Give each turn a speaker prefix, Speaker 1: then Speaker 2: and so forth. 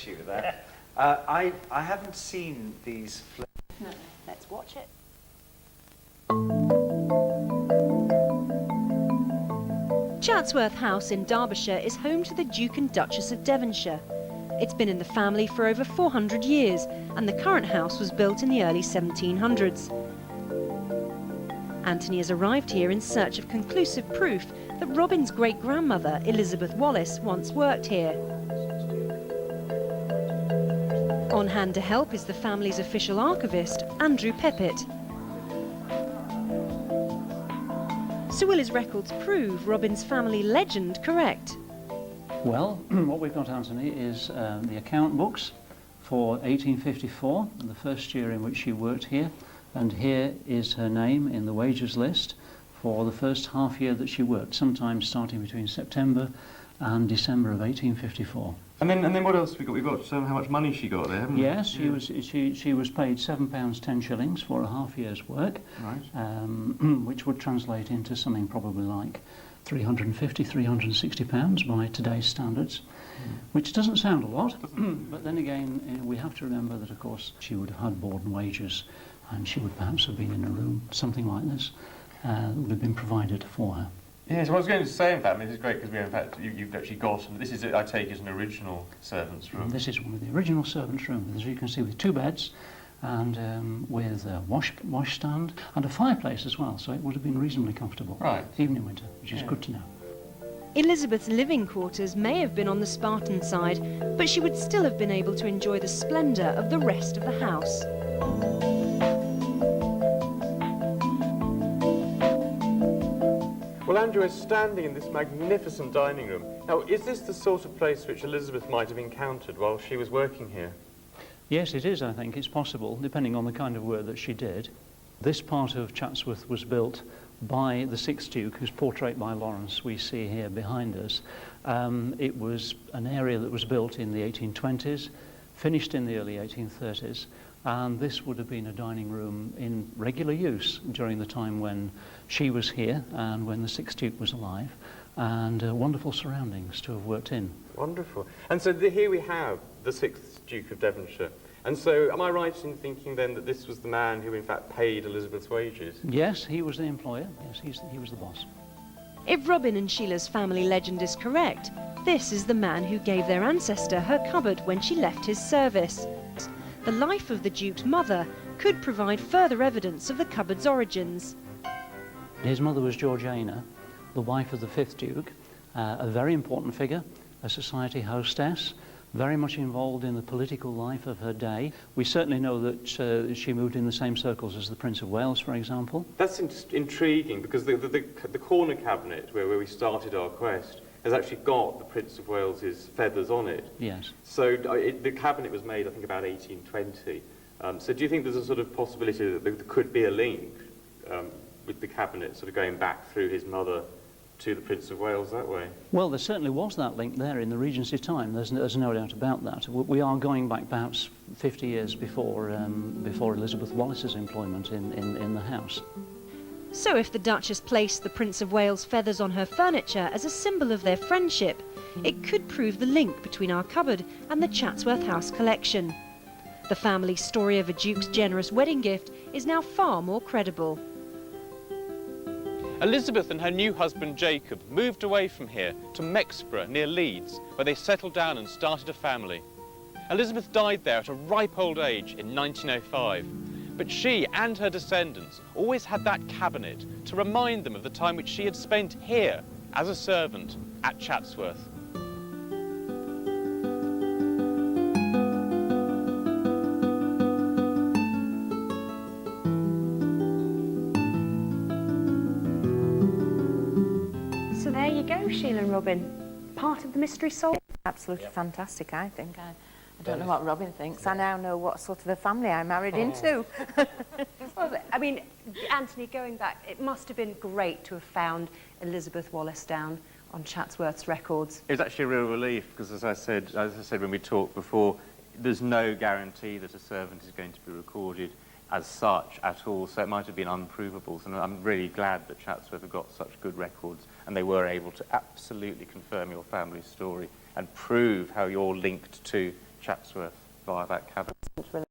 Speaker 1: you with that. I haven't seen these.
Speaker 2: No, let's watch it.
Speaker 3: Chatsworth House in Derbyshire is home to the Duke and Duchess of Devonshire. It's been in the family for over 400 years, and the current house was built in the early 1700s. Anthony has arrived here in search of conclusive proof that Robin's great-grandmother, Elizabeth Wallace, once worked here. On hand to help is the family's official archivist, Andrew Peppett. So will his records prove Robin's family legend correct?
Speaker 4: Well, what we've got, Anthony, is the account books for 1854, the first year in which she worked here, and here is her name in the wages list for the first half year that she worked, sometime starting between September and December of 1854.
Speaker 5: And then what else we got? We've got how much money she got there, haven't we?
Speaker 4: Yes, she was paid £7 10 shillings for a half year's work,
Speaker 5: right.
Speaker 4: which would translate into something probably like £350, £360 by today's standards, which doesn't sound a lot, but then again we have to remember that of course she would have had board and wages, and she would perhaps have been in a room, something like this, that would have been provided for her.
Speaker 5: Yes, what I was going to say, in fact, I mean, this is great because we, in fact, you've actually got, and this is, I take, is an original servant's room.
Speaker 4: And this is one of the original servants' rooms, as you can see, with 2 beds, and with a washstand and a fireplace as well, so it would have been reasonably comfortable,
Speaker 5: right,
Speaker 4: even in winter, which is good to know.
Speaker 3: Elizabeth's living quarters may have been on the Spartan side, but she would still have been able to enjoy the splendour of the rest of the house.
Speaker 5: Well, Andrew is standing in this magnificent dining room. Now, is this the sort of place which Elizabeth might have encountered while she was working here?
Speaker 4: Yes, it is, I think. It's possible, depending on the kind of work that she did. This part of Chatsworth was built by the 6th Duke, whose portrait by Lawrence we see here behind us. It was an area that was built in the 1820s, finished in the early 1830s, and this would have been a dining room in regular use during the time when she was here and when the 6th Duke was alive, and wonderful surroundings to have worked in.
Speaker 5: Wonderful. And so here we have the 6th Duke of Devonshire. And so am I right in thinking then that this was the man who in fact paid Elizabeth's wages?
Speaker 4: Yes, he was the employer. Yes, he was the boss.
Speaker 3: If Robin and Sheila's family legend is correct, this is the man who gave their ancestor her cupboard when she left his service. The life of the Duke's mother could provide further evidence of the cupboard's origins.
Speaker 4: His mother was Georgiana, the wife of the 5th Duke, a very important figure, a society hostess, very much involved in the political life of her day. We certainly know that she moved in the same circles as the Prince of Wales, for example.
Speaker 5: That's intriguing, because the corner cabinet where we started our quest has actually got the Prince of Wales's feathers on it.
Speaker 4: Yes.
Speaker 5: So the cabinet was made, I think, about 1820. So do you think there's a sort of possibility that there could be a link with the cabinet sort of going back through his mother to the Prince of Wales that way?
Speaker 4: Well, there certainly was that link there in the Regency time. There's no doubt about that. We are going back perhaps 50 years before Elizabeth Wallace's employment in the house.
Speaker 3: So if the Duchess placed the Prince of Wales' feathers on her furniture as a symbol of their friendship, it could prove the link between our cupboard and the Chatsworth House collection. The family's story of a Duke's generous wedding gift is now far more credible.
Speaker 6: Elizabeth and her new husband Jacob moved away from here to Mexborough near Leeds, where they settled down and started a family. Elizabeth died there at a ripe old age in 1905, but she and her descendants always had that cabinet to remind them of the time which she had spent here as a servant at Chatsworth.
Speaker 2: So there you go, Sheila and Robin. Part of the mystery solved. Absolutely fantastic, I think. I don't know what Robin thinks. I now know what sort of a family I married into.
Speaker 7: Well, I mean, Anthony, going back, it must have been great to have found Elizabeth Wallace down on Chatsworth's records.
Speaker 5: It was actually a real relief because, as I said when we talked before, there's no guarantee that a servant is going to be recorded as such at all, so it might have been unprovables, and I'm really glad that Chatsworth have got such good records and they were able to absolutely confirm your family story and prove how you're linked to Chatsworth via that cabin.
Speaker 2: It's really